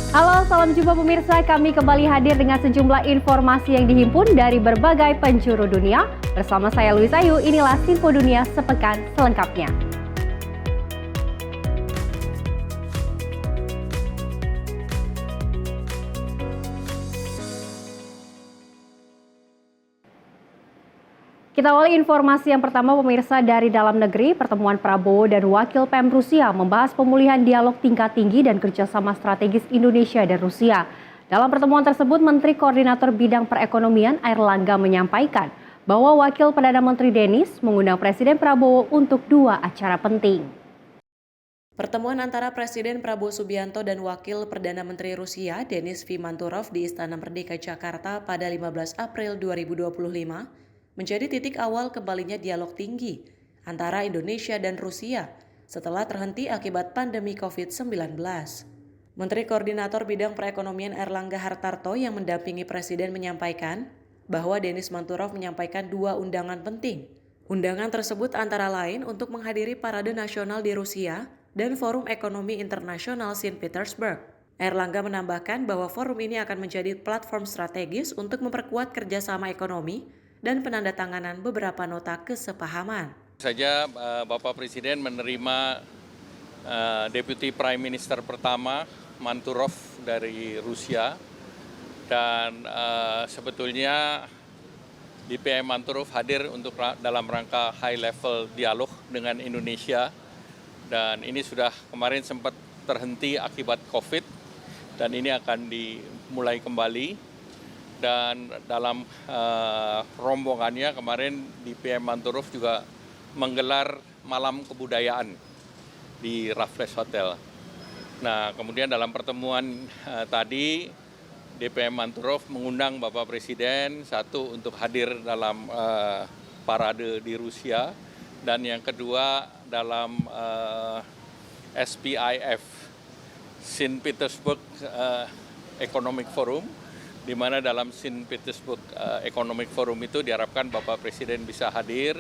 Halo, salam jumpa pemirsa. Kami kembali hadir dengan sejumlah informasi yang dihimpun dari berbagai penjuru dunia. Bersama saya Luis Ayu, inilah Info Dunia sepekan selengkapnya. Kita awali informasi yang pertama pemirsa dari dalam negeri. Pertemuan Prabowo dan Wakil PM Rusia membahas pemulihan dialog tingkat tinggi dan kerjasama strategis Indonesia dan Rusia. Dalam pertemuan tersebut, Menteri Koordinator Bidang Perekonomian Airlangga menyampaikan bahwa Wakil Perdana Menteri Denis mengundang Presiden Prabowo untuk 2 acara penting. Pertemuan antara Presiden Prabowo Subianto dan Wakil Perdana Menteri Rusia Denis Fimanturov di Istana Merdeka Jakarta pada 15 April 2025 menjadi titik awal kembalinya dialog tinggi antara Indonesia dan Rusia setelah terhenti akibat pandemi COVID-19. Menteri Koordinator Bidang Perekonomian Airlangga Hartarto yang mendampingi Presiden menyampaikan bahwa Denis Manturov menyampaikan 2 undangan penting. Undangan tersebut antara lain untuk menghadiri Parade Nasional di Rusia dan Forum Ekonomi Internasional St. Petersburg. Airlangga menambahkan bahwa forum ini akan menjadi platform strategis untuk memperkuat kerjasama ekonomi dan penandatanganan beberapa nota kesepahaman. Saja Bapak Presiden menerima Deputy Prime Minister pertama Manturov dari Rusia dan sebetulnya DPM Manturov hadir untuk dalam rangka high level dialog dengan Indonesia dan ini sudah kemarin sempat terhenti akibat COVID dan ini akan dimulai kembali. Dan dalam rombongannya kemarin di PM Manturov juga menggelar malam kebudayaan di Raffles Hotel. Nah, kemudian dalam pertemuan tadi DPM Manturov mengundang Bapak Presiden satu untuk hadir dalam parade di Rusia dan yang kedua dalam SPIF St. Petersburg Economic Forum, di mana dalam St. Petersburg Economic Forum itu diharapkan Bapak Presiden bisa hadir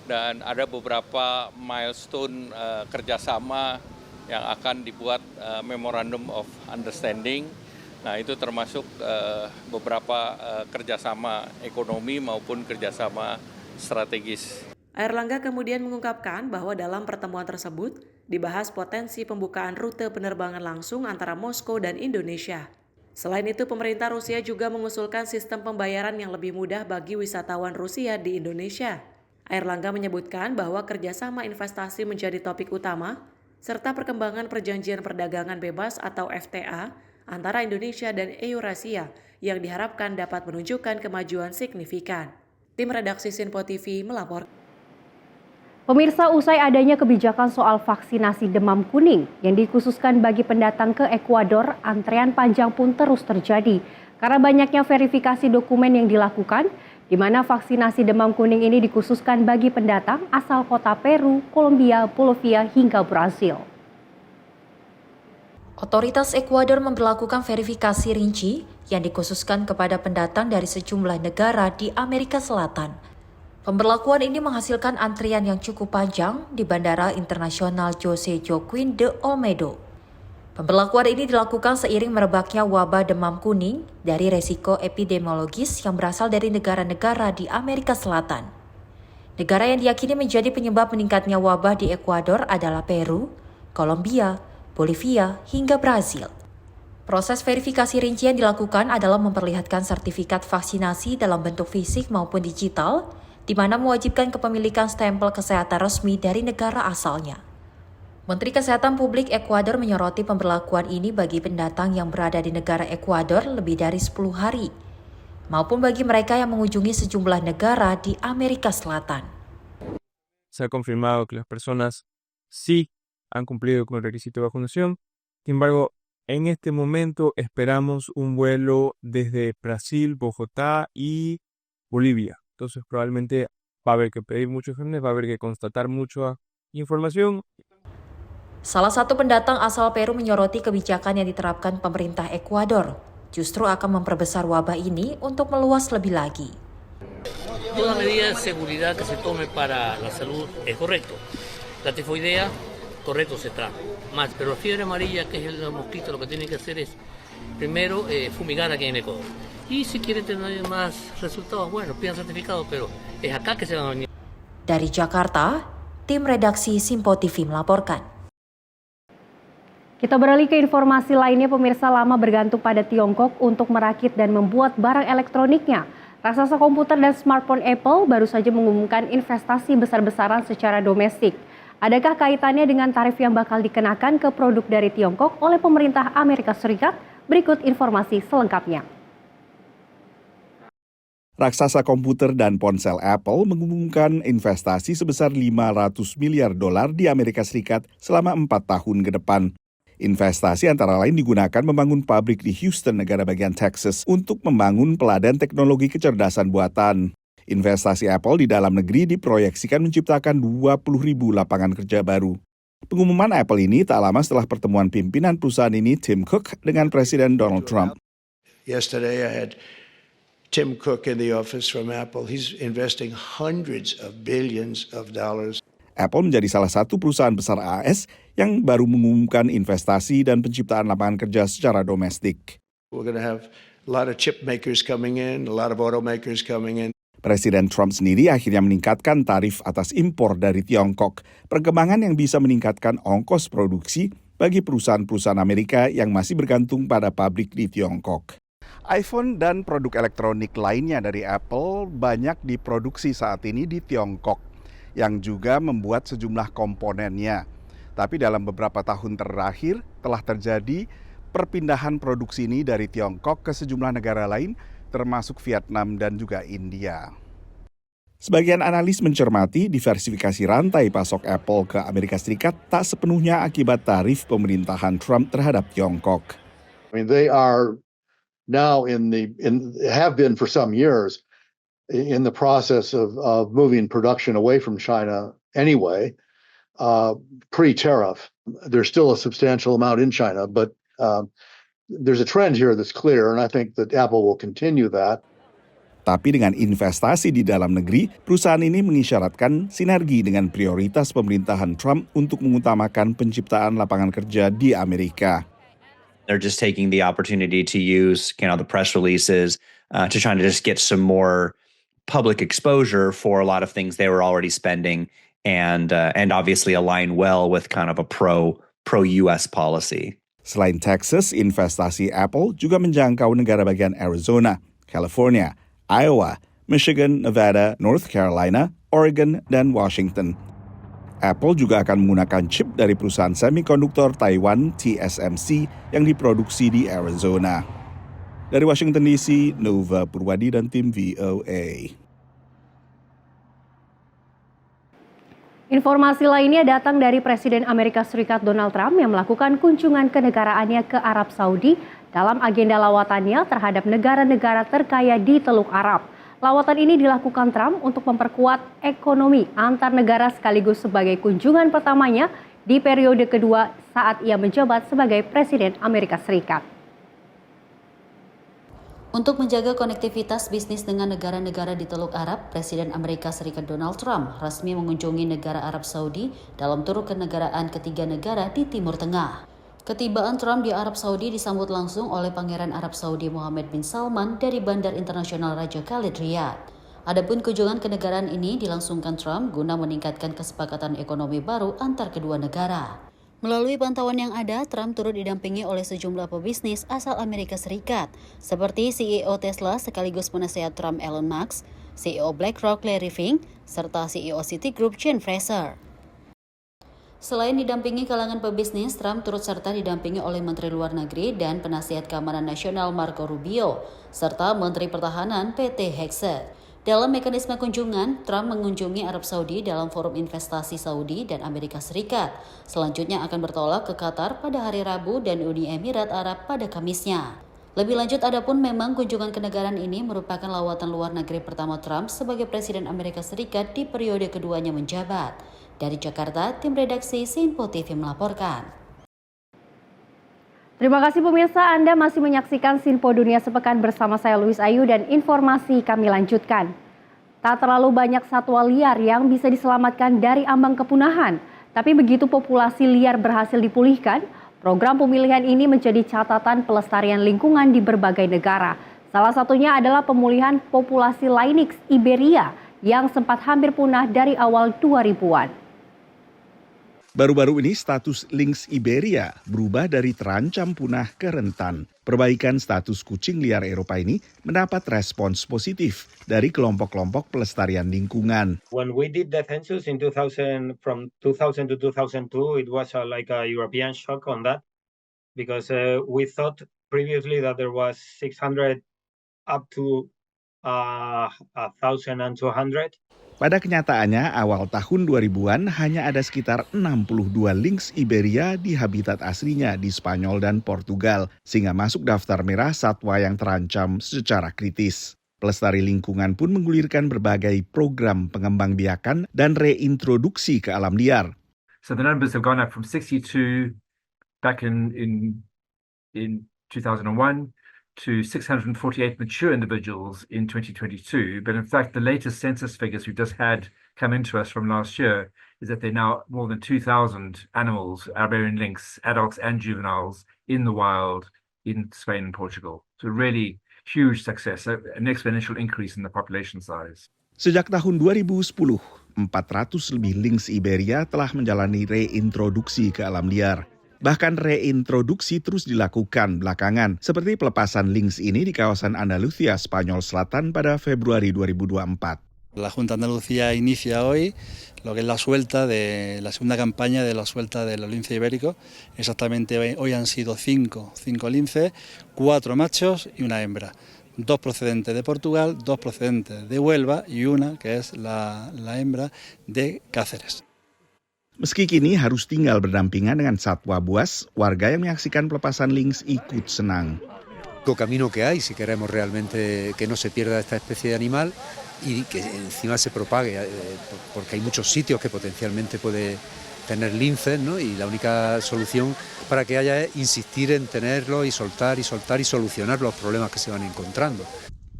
dan ada beberapa milestone kerjasama yang akan dibuat Memorandum of Understanding. Nah itu termasuk beberapa kerjasama ekonomi maupun kerjasama strategis. Airlangga kemudian mengungkapkan bahwa dalam pertemuan tersebut dibahas potensi pembukaan rute penerbangan langsung antara Moskow dan Indonesia. Selain itu, pemerintah Rusia juga mengusulkan sistem pembayaran yang lebih mudah bagi wisatawan Rusia di Indonesia. Airlangga menyebutkan bahwa kerjasama investasi menjadi topik utama, serta perkembangan perjanjian perdagangan bebas atau FTA antara Indonesia dan Eurasia yang diharapkan dapat menunjukkan kemajuan signifikan. Tim redaksi Sinpo TV melaporkan. Pemirsa, usai adanya kebijakan soal vaksinasi demam kuning yang dikhususkan bagi pendatang ke Ekuador, antrean panjang pun terus terjadi karena banyaknya verifikasi dokumen yang dilakukan, di mana vaksinasi demam kuning ini dikhususkan bagi pendatang asal kota Peru, Kolombia, Bolivia, hingga Brasil. Otoritas Ekuador memberlakukan verifikasi rinci yang dikhususkan kepada pendatang dari sejumlah negara di Amerika Selatan. Pemberlakuan ini menghasilkan antrian yang cukup panjang di Bandara Internasional Jose Joaquin de Olmedo. Pemberlakuan ini dilakukan seiring merebaknya wabah demam kuning dari resiko epidemiologis yang berasal dari negara-negara di Amerika Selatan. Negara yang diyakini menjadi penyebab meningkatnya wabah di Ekuador adalah Peru, Kolombia, Bolivia, hingga Brasil. Proses verifikasi rinci yang dilakukan adalah memperlihatkan sertifikat vaksinasi dalam bentuk fisik maupun digital, di mana mewajibkan kepemilikan stempel kesehatan resmi dari negara asalnya. Menteri Kesehatan Publik Ekuador menyoroti pemberlakuan ini bagi pendatang yang berada di negara Ekuador lebih dari 10 hari, maupun bagi mereka yang mengunjungi sejumlah negara di Amerika Selatan. Se ha confirmado que las personas sí han cumplido con el requisito de vacunación. Sin embargo, en este momento esperamos un vuelo desde Brasil, Bogotá y Bolivia. Entonces probablemente va a haber que pedir muchos exámenes, va a haber que constatar mucha información. Salah satu pendatang asal Peru menyoroti kebijakan yang diterapkan pemerintah Ekuador justru akan memperbesar wabah ini untuk meluas lebih lagi. Toda medida de seguridad que se tome para la salud es correcto. La tifoidea, correcto se está. Más, pero la fiebre amarilla, que es el mosquito, lo que tiene que hacer es primero fumigar aquí en Ecuador. Y si quieren tener más resultados, bueno, pidan certificado, pero es acá que se van a venir. Dari Jakarta, tim redaksi Simpo TV melaporkan. Kita beralih ke informasi lainnya, pemirsa. Lama bergantung pada Tiongkok untuk merakit dan membuat barang elektroniknya. Raksasa komputer dan smartphone Apple baru saja mengumumkan investasi besar-besaran secara domestik. Adakah kaitannya dengan tarif yang bakal dikenakan ke produk dari Tiongkok oleh pemerintah Amerika Serikat? Berikut informasi selengkapnya. Raksasa komputer dan ponsel Apple mengumumkan investasi sebesar $500 miliar di Amerika Serikat selama 4 tahun ke depan. Investasi antara lain digunakan membangun pabrik di Houston, negara bagian Texas, untuk membangun peladan teknologi kecerdasan buatan. Investasi Apple di dalam negeri diproyeksikan menciptakan 20.000 lapangan kerja baru. Pengumuman Apple ini tak lama setelah pertemuan pimpinan perusahaan ini, Tim Cook, dengan Presiden Donald Trump. Yesterday I had Tim Cook in the office from Apple. He's investing hundreds of billions of dollars. Apple menjadi salah satu perusahaan besar AS yang baru mengumumkan investasi dan penciptaan lapangan kerja secara domestik. We're going to have a lot of chip makers coming in, a lot of automakers coming in. Presiden Trump sendiri akhirnya meningkatkan tarif atas impor dari Tiongkok, perkembangan yang bisa meningkatkan ongkos produksi bagi perusahaan-perusahaan Amerika yang masih bergantung pada pabrik di Tiongkok. iPhone dan produk elektronik lainnya dari Apple banyak diproduksi saat ini di Tiongkok, yang juga membuat sejumlah komponennya. Tapi dalam beberapa tahun terakhir telah terjadi perpindahan produksi ini dari Tiongkok ke sejumlah negara lain, termasuk Vietnam dan juga India. Sebagian analis mencermati diversifikasi rantai pasok Apple ke Amerika Serikat tak sepenuhnya akibat tarif pemerintahan Trump terhadap Tiongkok. I mean, they are now have been for some years in the process of moving production away from China anyway, pre-tariff. There's still a substantial amount in China, but there's a trend here that's clear, and I think that Apple will continue that. Tapi dengan investasi di dalam negeri, perusahaan ini mengisyaratkan sinergi dengan prioritas pemerintahan Trump untuk mengutamakan penciptaan lapangan kerja di Amerika. They're just taking the opportunity to use, the press releases to try to just get some more public exposure for a lot of things they were already spending, and obviously align well with kind of a pro-US policy. Selain Texas, investasi Apple juga menjangkau negara bagian Arizona, California, Iowa, Michigan, Nevada, North Carolina, Oregon, dan Washington. Apple juga akan menggunakan chip dari perusahaan semikonduktor Taiwan TSMC yang diproduksi di Arizona. Dari Washington DC, Nova Purwadi dan tim VOA. Informasi lainnya datang dari Presiden Amerika Serikat Donald Trump yang melakukan kunjungan kenegaraannya ke Arab Saudi dalam agenda lawatannya terhadap negara-negara terkaya di Teluk Arab. Lawatan ini dilakukan Trump untuk memperkuat ekonomi antar negara sekaligus sebagai kunjungan pertamanya di periode kedua saat ia menjabat sebagai Presiden Amerika Serikat. Untuk menjaga konektivitas bisnis dengan negara-negara di Teluk Arab, Presiden Amerika Serikat Donald Trump resmi mengunjungi negara Arab Saudi dalam tur kenegaraan ketiga negara di Timur Tengah. Ketibaan Trump di Arab Saudi disambut langsung oleh Pangeran Arab Saudi Mohammed bin Salman dari Bandar Internasional Raja Khalid Riyadh. Adapun kunjungan kenegaraan ini dilangsungkan Trump guna meningkatkan kesepakatan ekonomi baru antar kedua negara. Melalui pantauan yang ada, Trump turut didampingi oleh sejumlah pebisnis asal Amerika Serikat, seperti CEO Tesla sekaligus penasehat Trump Elon Musk, CEO BlackRock Larry Fink, serta CEO Citigroup Jane Fraser. Selain didampingi kalangan pebisnis, Trump turut serta didampingi oleh Menteri Luar Negeri dan Penasihat Keamanan Nasional Marco Rubio, serta Menteri Pertahanan Pete Hegseth. Dalam mekanisme kunjungan, Trump mengunjungi Arab Saudi dalam forum investasi Saudi dan Amerika Serikat. Selanjutnya akan bertolak ke Qatar pada hari Rabu dan Uni Emirat Arab pada Kamisnya. Lebih lanjut, adapun memang kunjungan kenegaraan ini merupakan lawatan luar negeri pertama Trump sebagai Presiden Amerika Serikat di periode keduanya menjabat. Dari Jakarta, tim redaksi Simpo TV melaporkan. Terima kasih pemirsa, Anda masih menyaksikan Sinpo Dunia Sepekan bersama saya Louis Ayu dan informasi kami lanjutkan. Tak terlalu banyak satwa liar yang bisa diselamatkan dari ambang kepunahan, tapi begitu populasi liar berhasil dipulihkan, Program pemilihan ini menjadi catatan pelestarian lingkungan di berbagai negara. Salah satunya adalah pemulihan populasi Lynx Iberia yang sempat hampir punah dari awal 2000-an. Baru-baru ini status Lynx Iberia berubah dari terancam punah ke rentan. Perbaikan status kucing liar Eropa ini mendapat respons positif dari kelompok-kelompok pelestarian lingkungan. When we did the census in 2000, from 2000 to 2002, it was like a European shock on that, because we thought previously that there was 600 up to 1,200. Pada kenyataannya, awal tahun 2000-an hanya ada sekitar 62 Lynx Iberia di habitat aslinya di Spanyol dan Portugal, sehingga masuk daftar merah satwa yang terancam secara kritis. Pelestari lingkungan pun menggulirkan berbagai program pengembangbiakan dan reintroduksi ke alam liar. So the numbers have gone up from 62 back in 2001 to 648 mature individuals in 2022. But in fact, the latest census figures we've just had come into us from last year is that there are now more than 2,000 animals, Iberian lynx, adults and juveniles, in the wild in Spain and Portugal. So really huge success, an exponential increase in the population size. Sejak tahun 2010, 400 lebih Lynx Iberia telah menjalani reintroduksi ke alam liar. Bahkan reintroduksi terus dilakukan belakangan, seperti pelepasan Lynx ini di kawasan Andalucía, Spanyol Selatan pada Februari 2024. La Junta de Andalucía inicia hoy lo que es la suelta de la segunda campaña de la suelta de los linces ibéricos. Exactamente hoy han sido cinco linces, 4 machos y una hembra. 2 procedentes de Portugal, 2 procedentes de Huelva y una que es la hembra de Cáceres. Meski kini harus tinggal berdampingan dengan satwa buas, warga yang menyaksikan pelepasan Lynx ikut senang. Camino que hay si queremos realmente que no se pierda esta especie de animal y que encima se propague, porque hay muchos sitios que potencialmente puede tener linces, ¿no? Y la única solución para que haya es insistir en tenerlo y soltar y solucionar los problemas que se van encontrando.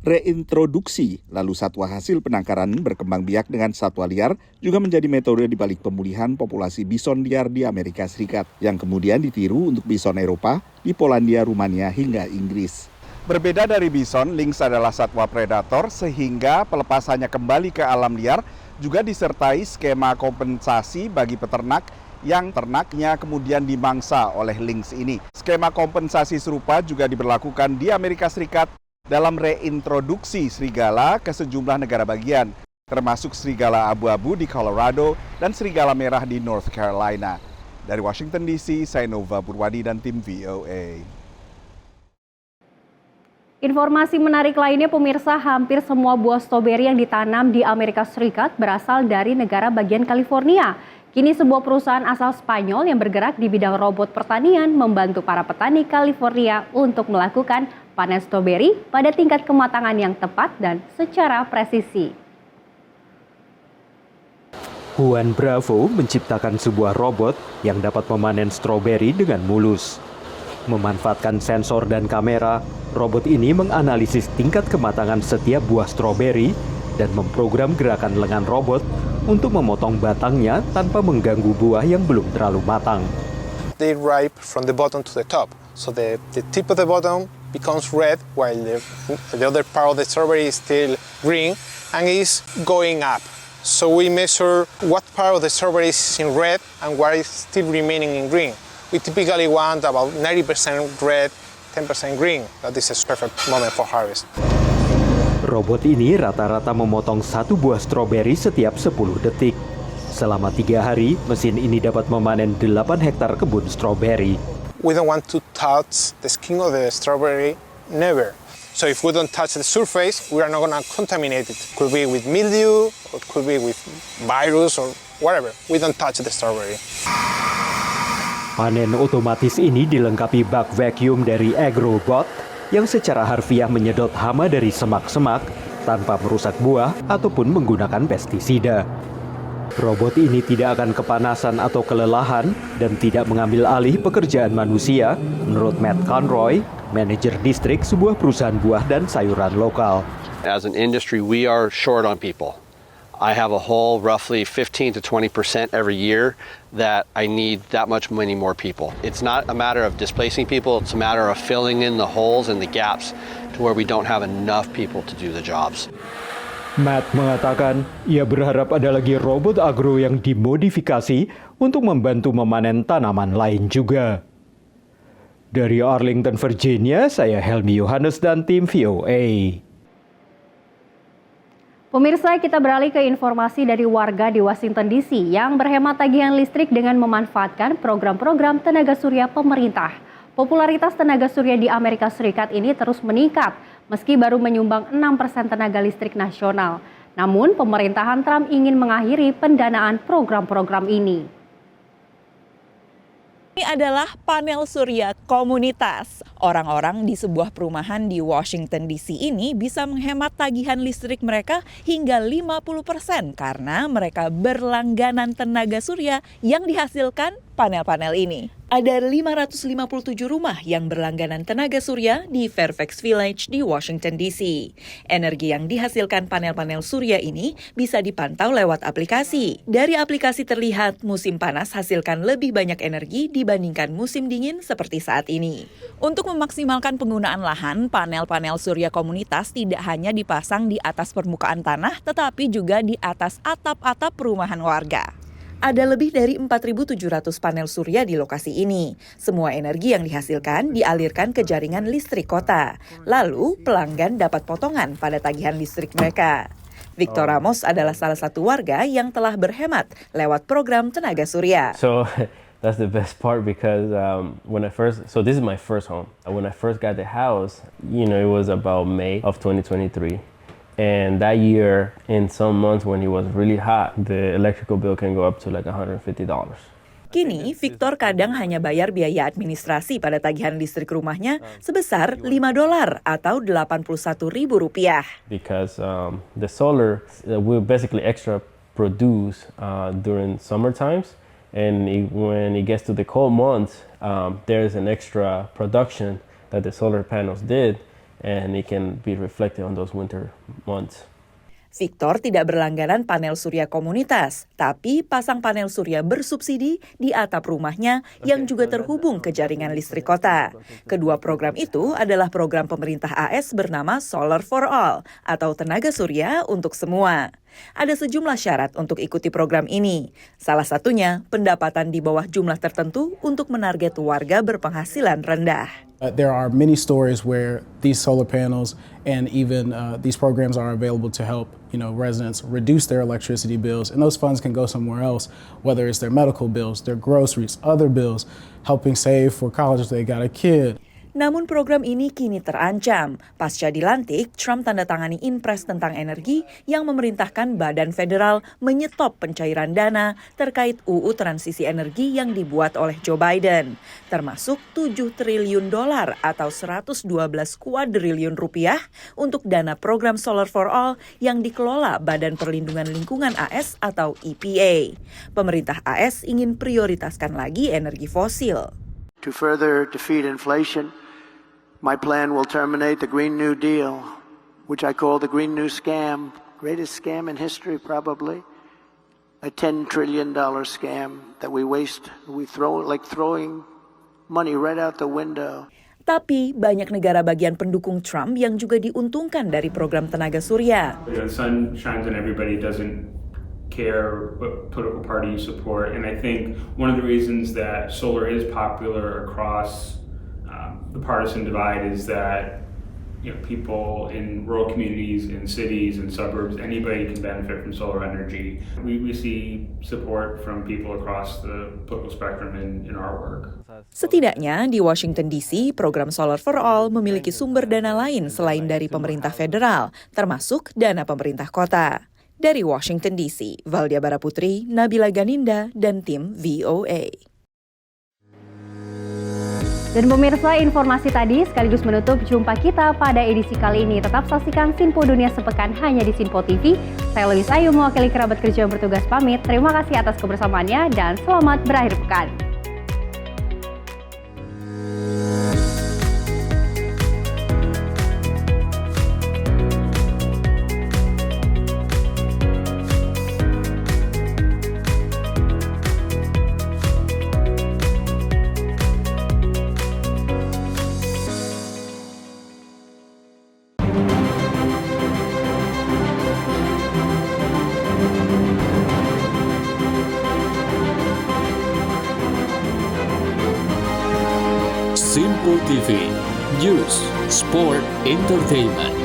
Reintroduksi, lalu satwa hasil penangkaran berkembang biak dengan satwa liar juga menjadi metode di balik pemulihan populasi bison liar di Amerika Serikat yang kemudian ditiru untuk bison Eropa di Polandia, Rumania hingga Inggris. Berbeda dari bison, lynx adalah satwa predator sehingga pelepasannya kembali ke alam liar juga disertai skema kompensasi bagi peternak yang ternaknya kemudian dimangsa oleh lynx ini. Skema kompensasi serupa juga diberlakukan di Amerika Serikat dalam reintroduksi serigala ke sejumlah negara bagian, termasuk serigala abu-abu di Colorado dan serigala merah di North Carolina. Dari Washington DC, saya Nova Purwadi dan tim VOA. Informasi menarik lainnya pemirsa, hampir semua buah stroberi yang ditanam di Amerika Serikat berasal dari negara bagian California. Kini sebuah perusahaan asal Spanyol yang bergerak di bidang robot pertanian membantu para petani California untuk melakukan panen stroberi pada tingkat kematangan yang tepat dan secara presisi. Juan Bravo menciptakan sebuah robot yang dapat memanen stroberi dengan mulus. Memanfaatkan sensor dan kamera, robot ini menganalisis tingkat kematangan setiap buah stroberi dan memprogram gerakan lengan robot untuk memotong batangnya tanpa mengganggu buah yang belum terlalu matang. They ripe from the bottom to the top, so the tip of the bottom becomes red while the other part of the strawberry is still green and is going up. So we measure what part of the strawberry is in red and what is still remaining in green. We typically want about 90% red, 10% green. That is a perfect moment for harvest. Robot ini rata-rata memotong satu buah stroberi setiap 10 detik. Selama 3 hari, mesin ini dapat memanen 8 hektar kebun stroberi. We don't want to touch the skin of the strawberry, never. So if we don't touch the surface, we are not going to contaminate it. Could be with mildew, or could be with virus or whatever. We don't touch the strawberry. Panen otomatis ini dilengkapi bak vacuum dari Agrobot yang secara harfiah menyedot hama dari semak-semak tanpa merusak buah ataupun menggunakan pestisida. Robot ini tidak akan kepanasan atau kelelahan dan tidak mengambil alih pekerjaan manusia, menurut Matt Conroy, manajer distrik sebuah perusahaan buah dan sayuran lokal. As an industry, we are short on people. I have a hole roughly 15 to 20% every year that I need that much many more people. It's not a matter of displacing people, it's a matter of filling in the holes and the gaps to where we don't have enough people to do the jobs. Matt mengatakan ia berharap ada lagi robot agro yang dimodifikasi untuk membantu memanen tanaman lain juga. Dari Arlington, Virginia, saya Helmi Yohanes dan tim VOA. Pemirsa, kita beralih ke informasi dari warga di Washington DC yang berhemat tagihan listrik dengan memanfaatkan program-program tenaga surya pemerintah. Popularitas tenaga surya di Amerika Serikat ini terus meningkat, meski baru menyumbang 6% tenaga listrik nasional. Namun, pemerintahan Trump ingin mengakhiri pendanaan program-program ini. Ini adalah panel surya komunitas. Orang-orang di sebuah perumahan di Washington DC ini bisa menghemat tagihan listrik mereka hingga 50% karena mereka berlangganan tenaga surya yang dihasilkan panel-panel ini. Ada 557 rumah yang berlangganan tenaga surya di Fairfax Village di Washington DC. Energi yang dihasilkan panel-panel surya ini bisa dipantau lewat aplikasi. Dari aplikasi terlihat musim panas hasilkan lebih banyak energi dibandingkan musim dingin seperti saat ini. Untuk memaksimalkan penggunaan lahan, panel-panel surya komunitas tidak hanya dipasang di atas permukaan tanah, tetapi juga di atas atap-atap perumahan warga. Ada lebih dari 4.700 panel surya di lokasi ini. Semua energi yang dihasilkan dialirkan ke jaringan listrik kota. Lalu, pelanggan dapat potongan pada tagihan listrik mereka. Victor Ramos adalah salah satu warga yang telah berhemat lewat program tenaga surya. So that's the best part because so this is my first home. When I first got the house, it was about May of 2023. And that year, in some months when it was really hot, the electrical bill can go up to like $150. Kini, Victor kadang hanya bayar biaya administrasi pada tagihan listrik rumahnya sebesar $5 atau Rp81.000. Because the solar will basically extra produce during summer times, and when it gets to the cold months, there's an extra production that the solar panels did. And it can be reflected on those winter months. Victor tidak berlangganan panel surya komunitas, tapi pasang panel surya bersubsidi di atap rumahnya yang juga terhubung ke jaringan listrik kota. Kedua program itu adalah program pemerintah AS bernama Solar for All atau tenaga surya untuk semua. Ada sejumlah syarat untuk ikuti program ini. Salah satunya pendapatan di bawah jumlah tertentu untuk menarget warga berpenghasilan rendah. There are many stories where these solar panels and even these programs are available to help, residents reduce their electricity bills, and those funds can go somewhere else, whether it's their medical bills, their groceries, other bills, helping save for college if they got a kid. Namun program ini kini terancam. Pasca dilantik, Trump tanda tangani Inpres tentang energi yang memerintahkan Badan Federal menyetop pencairan dana terkait UU Transisi Energi yang dibuat oleh Joe Biden, termasuk $7 triliun atau 112 kuadriliun rupiah untuk dana program Solar for All yang dikelola Badan Perlindungan Lingkungan AS atau EPA. Pemerintah AS ingin prioritaskan lagi energi fosil. To further defeat inflation, my plan will terminate the Green New Deal, which I call the Green New Scam, greatest scam in history probably, a $10 trillion scam that we waste, we throw like throwing money right out the window. Tapi banyak negara bagian pendukung Trump yang juga diuntungkan dari program tenaga surya. The sun shines on everybody, doesn't care what political party you support, and I think one of the reasons that solar is popular across the partisan divide is that people in rural communities, in cities and suburbs, anybody can benefit from solar energy. We see support from people across the political spectrum in our work. Setidaknya di Washington DC, program Solar for All memiliki sumber dana lain selain dari pemerintah federal, termasuk dana pemerintah kota. Dari Washington DC, Valdia Baraputri, Nabila Ganinda, dan tim VOA. Dan pemirsa, informasi tadi sekaligus menutup jumpa kita pada edisi kali ini. Tetap saksikan Sinpo Dunia Sepekan hanya di Sinpo TV. Saya Lois Ayu, mewakili kerabat kerja yang bertugas pamit. Terima kasih atas kebersamaannya dan selamat berakhir pekan. Simple TV, News, Sport, Entertainment.